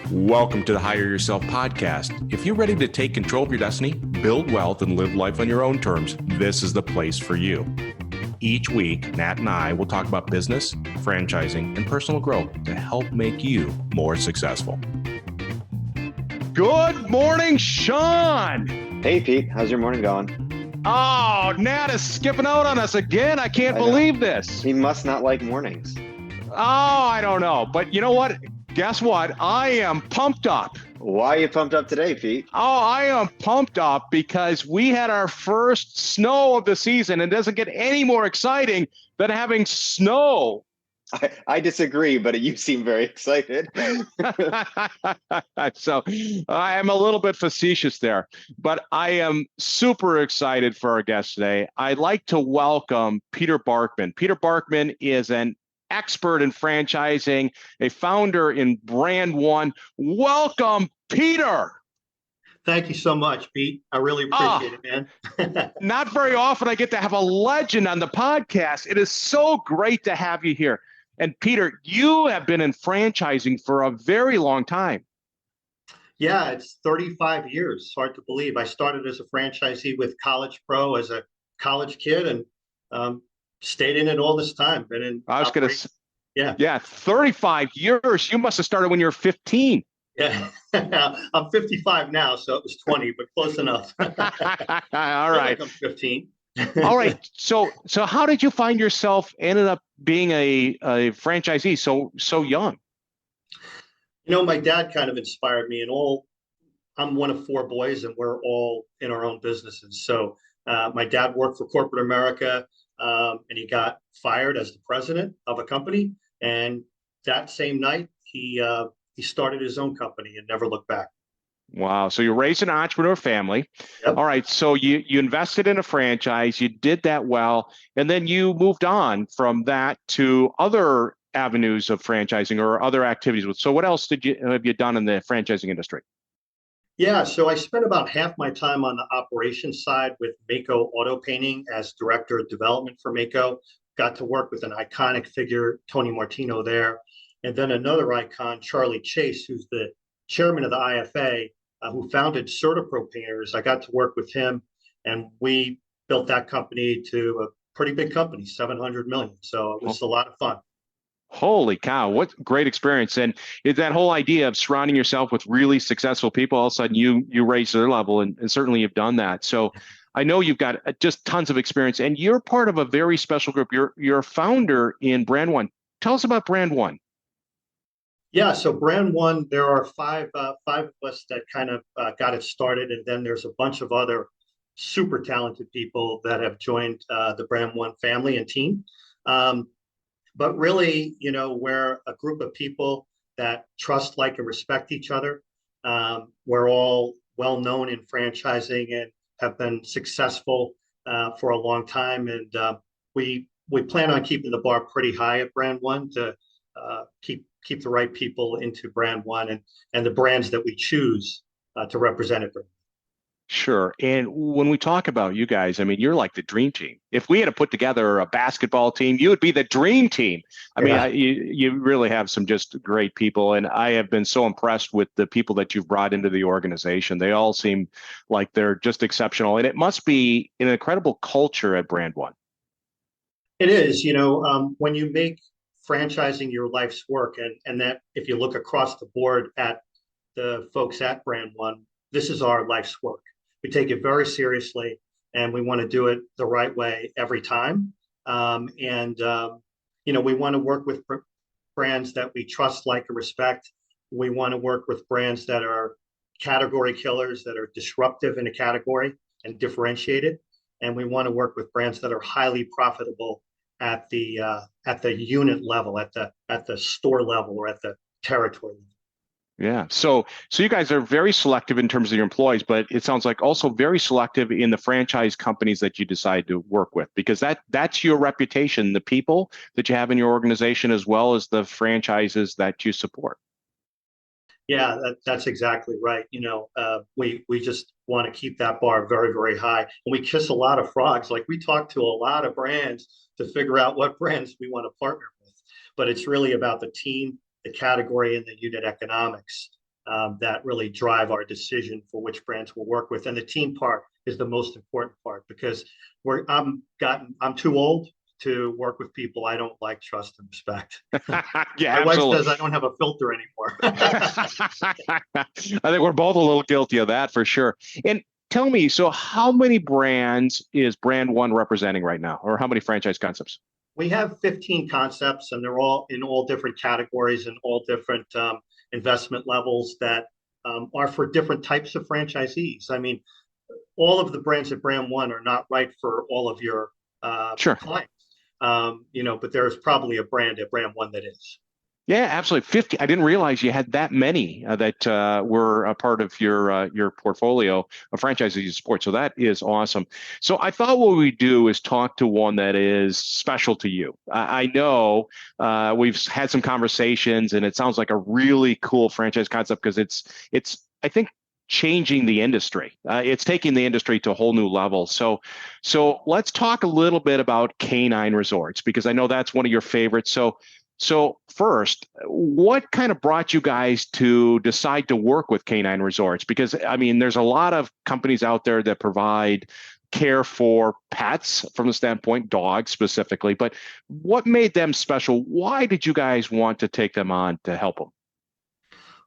Welcome to the Hire Yourself podcast. If you're ready to take control of your destiny, build wealth, and live life on your own terms, this is the place for you. Each week, Nat and I will talk about business, franchising, and personal growth to help make you more successful. Good morning, Sean. Hey, Pete. How's your morning going? Oh, Nat is skipping out on us again. I can't believe this. He must not like mornings. Oh, I don't know. But you know what? Guess what? I am pumped up. Why are you pumped up today, Pete? Oh, I am pumped up because we had our first snow of the season, and it doesn't get any more exciting than having snow. I disagree, but you seem very excited. So I am a little bit facetious there, but I am super excited for our guest today. I'd like to welcome Peter Barkman. Peter Barkman is an expert in franchising, a founder in BrandONE. Welcome, Peter. Thank you so much, Pete. I really appreciate it, man. Not very often I get to have a legend on the podcast. It is so great to have you here. And Peter, you have been in franchising for a very long time. Yeah, it's 35 years. It's hard to believe. I started as a franchisee with College Pro as a college kid and stayed in it all this time. Been in. I was going to say, yeah, 35 years. You must have started when you were 15. Yeah, I'm 55 now, so it was 20, but close enough. All right. Like I'm 15. All right. So how did you find yourself ended up being a franchisee so young? You know, my dad kind of inspired me, and I'm one of four boys, and we're all in our own businesses. So my dad worked for corporate America, and he got fired as the president of a company. And that same night, he started his own company and never looked back. Wow. So you raised an entrepreneur family. Yep. All right. So you invested in a franchise, you did that well, and then you moved on from that to other avenues of franchising or other activities. So what else have you done in the franchising industry? Yeah, so I spent about half my time on the operations side with Mako Auto Painting as director of development for Mako. Got to work with an iconic figure, Tony Martino there. And then another icon, Charlie Chase, who's the chairman of the IFA, who founded CertaPro Painters. I got to work with him, and we built that company to a pretty big company, 700 million. So it was a lot of fun. Holy cow, what great experience. And that whole idea of surrounding yourself with really successful people, all of a sudden you raise their level, and certainly you've done that. So I know you've got just tons of experience, and you're part of a very special group. You're a founder in BrandONE. Tell us about BrandONE. Yeah, so BrandONE, there are five of us that kind of got it started, and then there's a bunch of other super talented people that have joined the BrandONE family and team. But really, you know, we're a group of people that trust, like, and respect each other. We're all well known in franchising and have been successful for a long time, and we plan on keeping the bar pretty high at BrandONE to keep the right people into BrandONE and the brands that we choose to represent it. Sure. And when we talk about you guys, I mean, you're like the dream team. If we had to put together a basketball team, you would be the dream team. I mean, you really have some just great people. And I have been so impressed with the people that you've brought into the organization. They all seem like they're just exceptional. And it must be an incredible culture at BrandONE. It is. You know, when you make franchising your life's work, and that if you look across the board at the folks at BrandONE, this is our life's work. We take it very seriously, and we want to do it the right way every time. You know, we want to work with brands that we trust, like, and respect. We want to work with brands that are category killers, that are disruptive in a category and differentiated. And we want to work with brands that are highly profitable at the unit level, at the store level, or at the territory level. Yeah. So you guys are very selective in terms of your employees, but it sounds like also very selective in the franchise companies that you decide to work with, because that's your reputation, the people that you have in your organization, as well as the franchises that you support. Yeah, that's exactly right. We just want to keep that bar very, very high. And we kiss a lot of frogs. Like we talk to a lot of brands to figure out what brands we want to partner with. But it's really about the team, the category, and the unit economics that really drive our decision for which brands we'll work with. And the team part is the most important part because I'm too old to work with people I don't like, trust, and respect. Yeah, My wife absolutely. says I don't have a filter anymore. I think we're both a little guilty of that for sure. And tell me, so how many brands is BrandONE representing right now, or how many franchise concepts? We have 15 concepts, and they're all in all different categories and all different investment levels that are for different types of franchisees. I mean, all of the brands at BrandONE are not right for all of your Sure. clients. But there's probably a brand at BrandONE that is. Yeah, absolutely. 50. I didn't realize you had that many that were a part of your portfolio of franchises you support. So that is awesome. So I thought what we do is talk to one that is special to you. I know we've had some conversations, and it sounds like a really cool franchise concept because it's I think changing the industry. It's taking the industry to a whole new level. So let's talk a little bit about canine resorts because I know that's one of your favorites. So first, what kind of brought you guys to decide to work with canine resorts? Because I mean, there's a lot of companies out there that provide care for pets from the standpoint, dogs specifically, but what made them special? Why did you guys want to take them on to help them?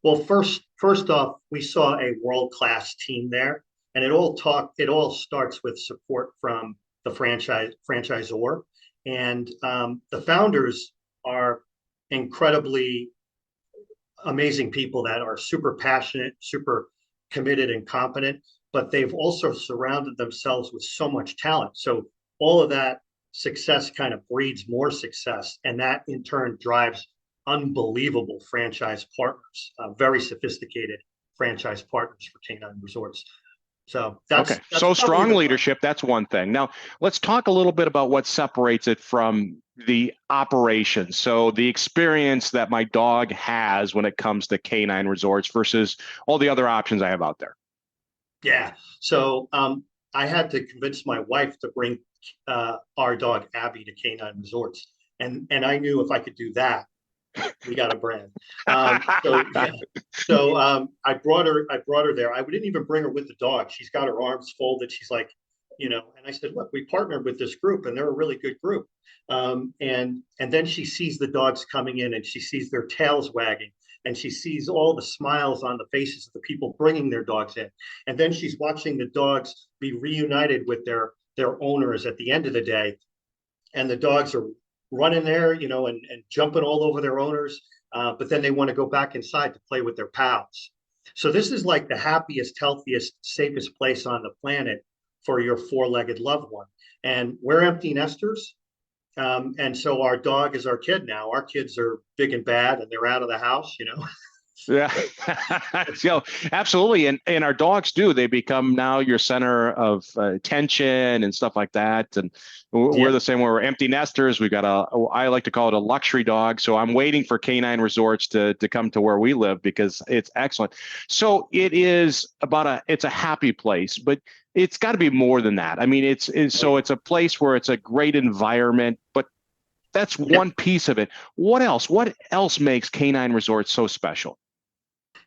Well, first off, we saw a world-class team there, and it all starts with support from the franchisor, and the founders are incredibly amazing people that are super passionate, super committed and competent, but they've also surrounded themselves with so much talent. So all of that success kind of breeds more success, and that in turn drives unbelievable franchise partners, very sophisticated franchise partners for canine resorts. So Okay, that's so probably strong the leadership, that's one thing. Now, let's talk a little bit about what separates it from the operation. So the experience that my dog has when it comes to canine resorts versus all the other options I have out there. Yeah. So I had to convince my wife to bring our dog Abby to canine resorts, and I knew if I could do that, we got a brand. So yeah. So I brought her there. I didn't even bring her with the dog. She's got her arms folded. She's like, and I said, look, we partnered with this group, and they're a really good group. And then she sees the dogs coming in, and she sees their tails wagging, and she sees all the smiles on the faces of the people bringing their dogs in. And then she's watching the dogs be reunited with their owners at the end of the day, and the dogs are running there, and jumping all over their owners. But then they want to go back inside to play with their pals. So this is like the happiest, healthiest, safest place on the planet for your four-legged loved one. And we're empty nesters. And so our dog is our kid now. Our kids are big and bad, and they're out of the house. Yeah, so absolutely, and our dogs do. They become now your center of attention and stuff like that. And we're Yeah. the same way. We're empty nesters. We've got I like to call it a luxury dog. So I'm waiting for canine resorts to come to where we live because it's excellent. So it's a happy place, but it's got to be more than that. I mean, it's a place where it's a great environment, but that's one piece of it. What else? What else makes canine resorts so special?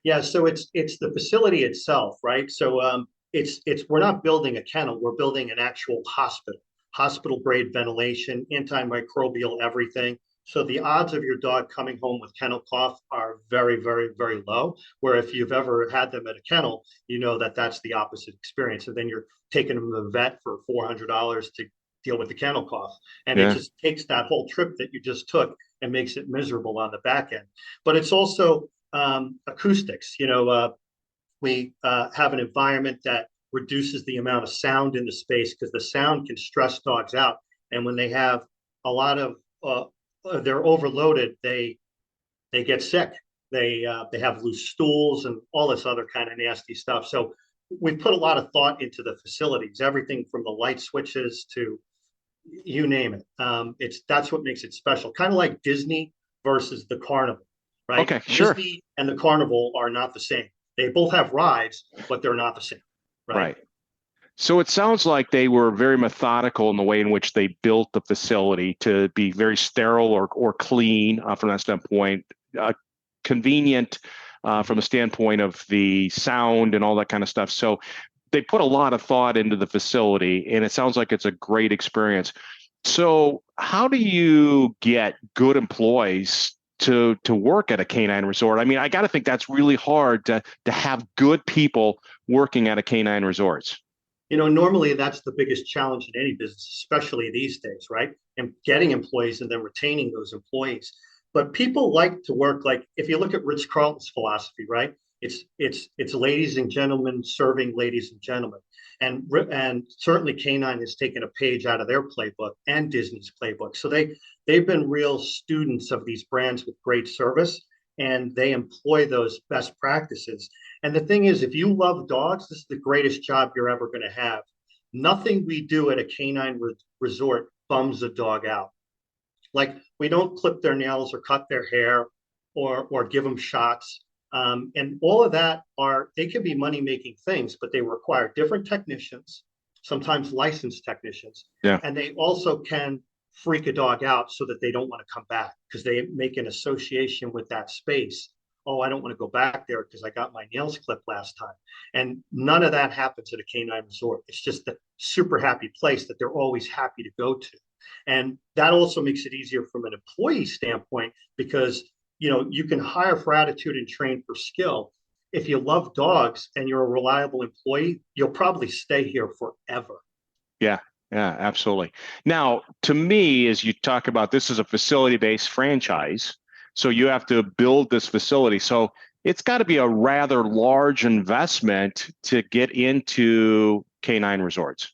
Yeah, so it's the facility itself, right? So it's we're not building a kennel, we're building an actual hospital grade ventilation, antimicrobial, everything. So the odds of your dog coming home with kennel cough are very, very, very low. Where if you've ever had them at a kennel, you know that that's the opposite experience. And then you're taking them to the vet for $400 to deal with the kennel cough, and it Yeah. just takes that whole trip that you just took and makes it miserable on the back end. But it's also acoustics. We have an environment that reduces the amount of sound in the space because the sound can stress dogs out. And when they have a lot of, they're overloaded, they get sick. They have loose stools and all this other kind of nasty stuff. So we put a lot of thought into the facilities, everything from the light switches to you name it. That's what makes it special. Kind of like Disney versus the Carnival. right? Okay, sure. Disney and the Carnival are not the same. They both have rides, but they're not the same, right? Right. So it sounds like they were very methodical in the way in which they built the facility to be very sterile or clean from that standpoint, convenient from a standpoint of the sound and all that kind of stuff. So they put a lot of thought into the facility, and it sounds like it's a great experience. So how do you get good employees to work at a canine resort? I mean, I got to think that's really hard to have good people working at a canine resorts. Normally that's the biggest challenge in any business, especially these days, right? And getting employees and then retaining those employees. But people like to work, like if you look at Ritz-Carlton's philosophy, right? It's ladies and gentlemen serving ladies and gentlemen. And certainly Canine has taken a page out of their playbook and Disney's playbook. So they've been real students of these brands with great service, and they employ those best practices. And the thing is, if you love dogs, this is the greatest job you're ever going to have. Nothing we do at a canine resort bums a dog out. Like we don't clip their nails or cut their hair or give them shots. And all of that they can be money-making things, but they require different technicians, sometimes licensed technicians. Yeah. And they also can freak a dog out so that they don't want to come back because they make an association with that space. Oh, I don't want to go back there because I got my nails clipped last time. And none of that happens at a canine resort. It's just a super happy place that they're always happy to go to. And that also makes it easier from an employee standpoint because you can hire for attitude and train for skill. If you love dogs and you're a reliable employee, you'll probably stay here forever. Yeah, yeah, absolutely. Now, to me, as you talk about this is a facility-based franchise, so you have to build this facility. So it's got to be a rather large investment to get into canine resorts.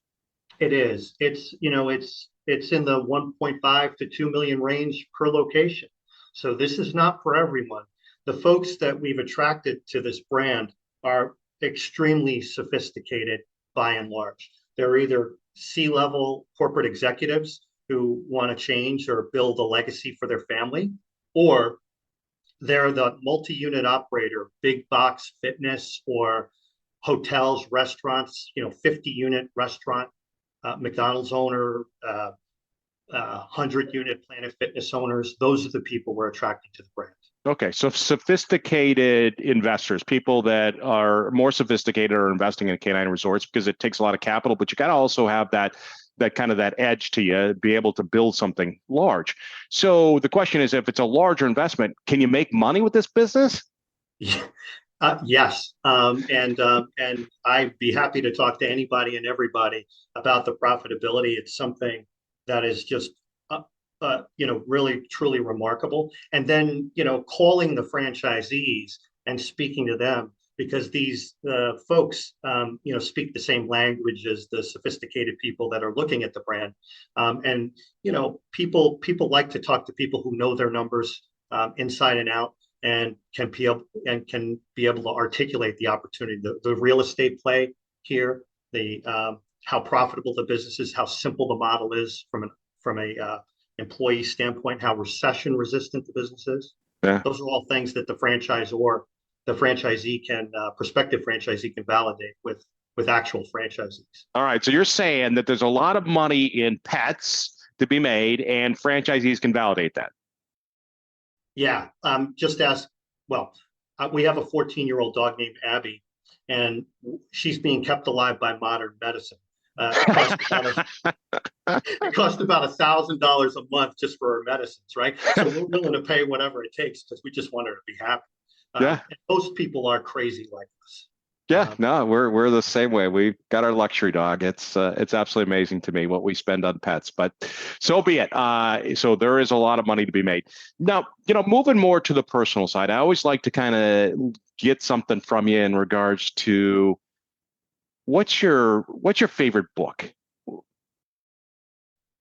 It is. It's in the 1.5 to 2 million range per location. So this is not for everyone. The folks that we've attracted to this brand are extremely sophisticated by and large. They're either C-level corporate executives who want to change or build a legacy for their family, or they're the multi-unit operator, big box fitness or hotels, restaurants, 50-unit restaurant, McDonald's owner, 100-unit Planet Fitness owners. Those are the people we're attracting to the brand. Okay, so sophisticated investors, people that are more sophisticated are investing in canine resorts because it takes a lot of capital, but you got to also have that kind of that edge to you, be able to build something large. So the question is, if it's a larger investment, can you make money with this business? Yes, and I'd be happy to talk to anybody and everybody about the profitability. It's something that is just really truly remarkable. And then calling the franchisees and speaking to them because these folks speak the same language as the sophisticated people that are looking at the brand. And people like to talk to people who know their numbers inside and out and can be able to articulate the opportunity, the real estate play here, the how profitable the business is, how simple the model is from a employee standpoint, how recession resistant the business is. Yeah. Those are all things that the prospective franchisee can validate with actual franchisees. All right. So you're saying that there's a lot of money in pets to be made and franchisees can validate that. Yeah. We have a 14-year-old dog named Abby, and she's being kept alive by modern medicine. It cost about $1,000 a month just for her medicines, right? So we're willing to pay whatever it takes because we just want her to be happy. Yeah. And most people are crazy like this. Yeah, no, we're the same way. We've got our luxury dog. It's absolutely amazing to me what we spend on pets, but so be it. So there is a lot of money to be made. Now, moving more to the personal side, I always like to kind of get something from you in regards to what's your favorite book?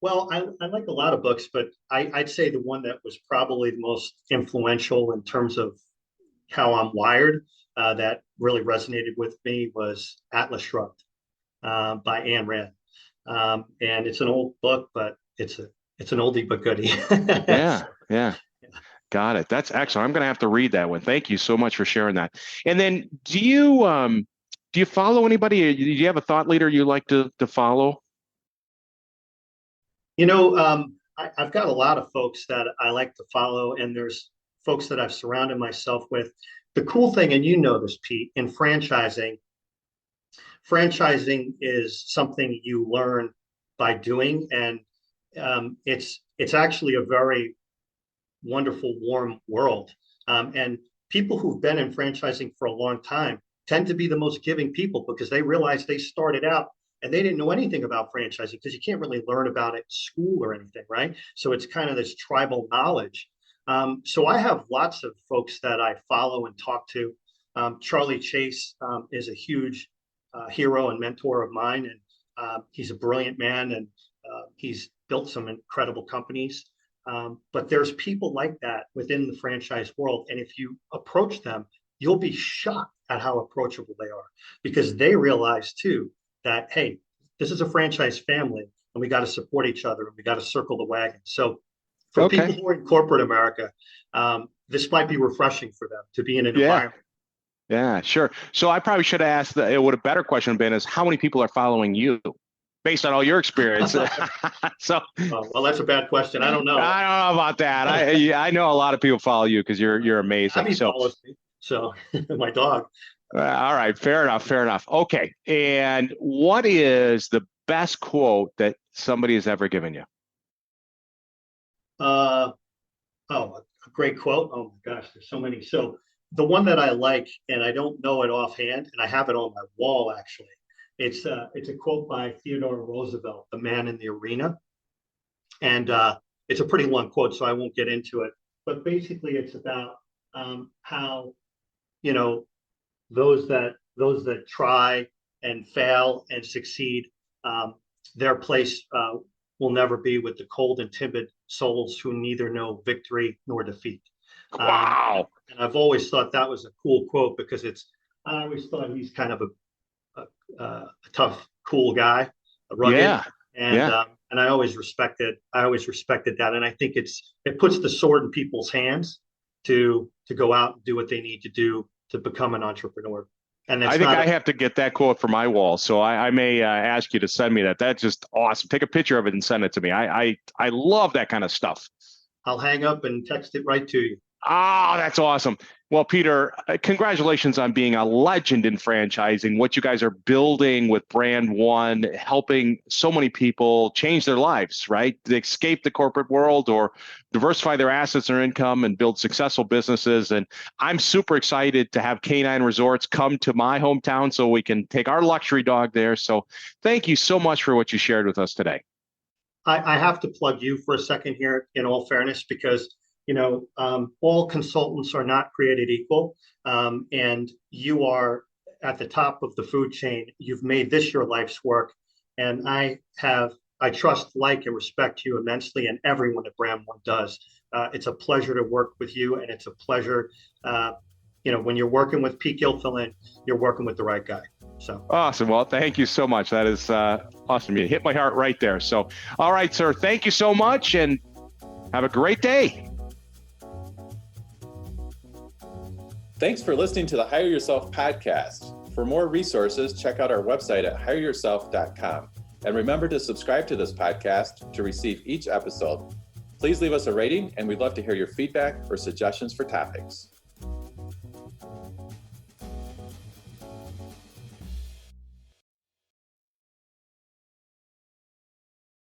Well, I like a lot of books, but I'd say the one that was probably the most influential in terms of how I'm wired, that really resonated with me was Atlas Shrugged by Ayn Rand. And it's an old book, but it's an oldie but goodie. Yeah. Got it. That's excellent. I'm going to have to read that one. Thank you so much for sharing that. And then do you follow anybody? Do you have a thought leader you like to follow? I've got a lot of folks that I like to follow, and there's folks that I've surrounded myself with. The cool thing, and you know this, Pete, in franchising is something you learn by doing, and it's actually a very wonderful, warm world. And people who've been in franchising for a long time tend to be the most giving people because they realize they started out and they didn't know anything about franchising because you can't really learn about it in school or anything, right? So it's kind of this tribal knowledge. So I have lots of folks that I follow and talk to. Charlie Chase is a huge hero and mentor of mine, and he's a brilliant man, and he's built some incredible companies. But there's people like that within the franchise world, and if you approach them, you'll be shocked at how approachable they are because they realize too that, hey, this is a franchise family and we got to support each other and we got to circle the wagon. So for people who are in corporate America, this might be refreshing for them to be in an environment. Yeah, sure. So I probably should have asked what a better question would have been is how many people are following you based on all your experience? So, well, that's a bad question. I don't know. I don't know about that. I know a lot of people follow you because you're amazing. Abby follows me, so my dog. All right, fair enough. Okay, and what is the best quote that somebody has ever given you? A great quote. Oh my gosh, there's so many. So the one that I like, and I don't know it offhand, and I have it on my wall actually. It's a quote by Theodore Roosevelt, the man in the arena, and it's a pretty long quote, so I won't get into it. But basically, it's about how those that try and fail and succeed, their place will never be with the cold and timid souls who neither know victory nor defeat. Wow. And I've always thought that was a cool quote because I always thought he's kind of a tough, cool guy, rugged, and I always respected that. And I think it puts the sword in people's hands to go out and do what they need to do to become an entrepreneur. And I think I have to get that quote for my wall, so I may ask you to send me that. That's just awesome. Take a picture of it and send it to me. I love that kind of stuff. I'll hang up and text it right to you. Oh, that's awesome. Well, Peter, congratulations on being a legend in franchising. What you guys are building with BrandONE, helping so many people change their lives, right? To escape the corporate world or diversify their assets or income and build successful businesses. And I'm super excited to have Canine Resorts come to my hometown so we can take our luxury dog there. So thank you so much for what you shared with us today. I have to plug you for a second here, in all fairness, because all consultants are not created equal, and you are at the top of the food chain. You've made this your life's work, and I trust, like, and respect you immensely, and everyone at BrandONE does. It's a pleasure to work with you, and it's a pleasure, when you're working with Pete Gilfillan, you're working with the right guy. So awesome. Well, thank you so much. That is awesome. You hit my heart right there. So, all right, sir. Thank you so much, and have a great day. Thanks for listening to the Hire Yourself podcast. For more resources, check out our website at hireyourself.com. And remember to subscribe to this podcast to receive each episode. Please leave us a rating, and we'd love to hear your feedback or suggestions for topics.